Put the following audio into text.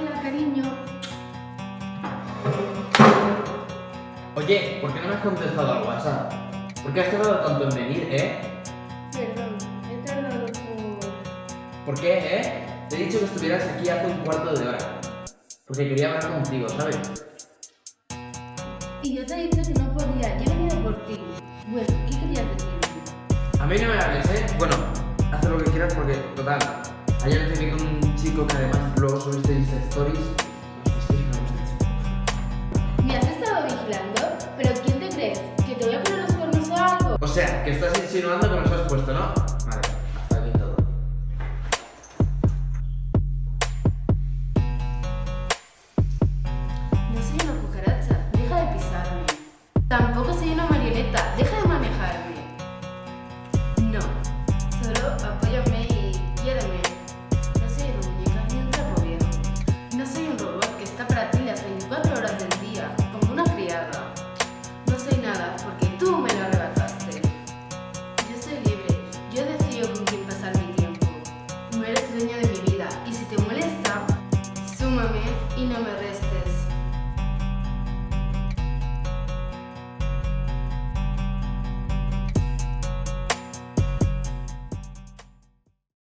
Hola, cariño. Oye, ¿por qué no me has contestado al WhatsApp? ¿Por qué has tardado tanto en venir, Perdón, he tardado ¿Por qué, Te he dicho que estuvieras aquí hace un cuarto de hora. Porque quería hablar contigo, ¿sabes? Y yo te he dicho que no podía, yo he venido por ti. Bueno, ¿qué querías decirme? A mí no me hables, Bueno, haz lo que quieras porque, total, ayer te vi con un chico que además luego subiste Insta Stories. ¿Me has estado vigilando? ¿Pero quién te crees? ¿Que te voy a poner los cuernos o algo? O sea, que estás insinuando que me los has puesto, ¿no? Vale, hasta aquí todo. No soy una cucaracha, deja de pisarme. Tampoco soy una marioneta, deja de manejarme. No, solo apóyame y quiéreme. No soy una muñeca ni un trapo viejo. No soy un robot que está para ti las 24 horas del día, como una criada. No soy nada porque tú me lo arrebataste. Yo soy libre, yo decido con quién pasar mi tiempo. No eres dueño de mi vida y si te molesta, súmame y no me restes.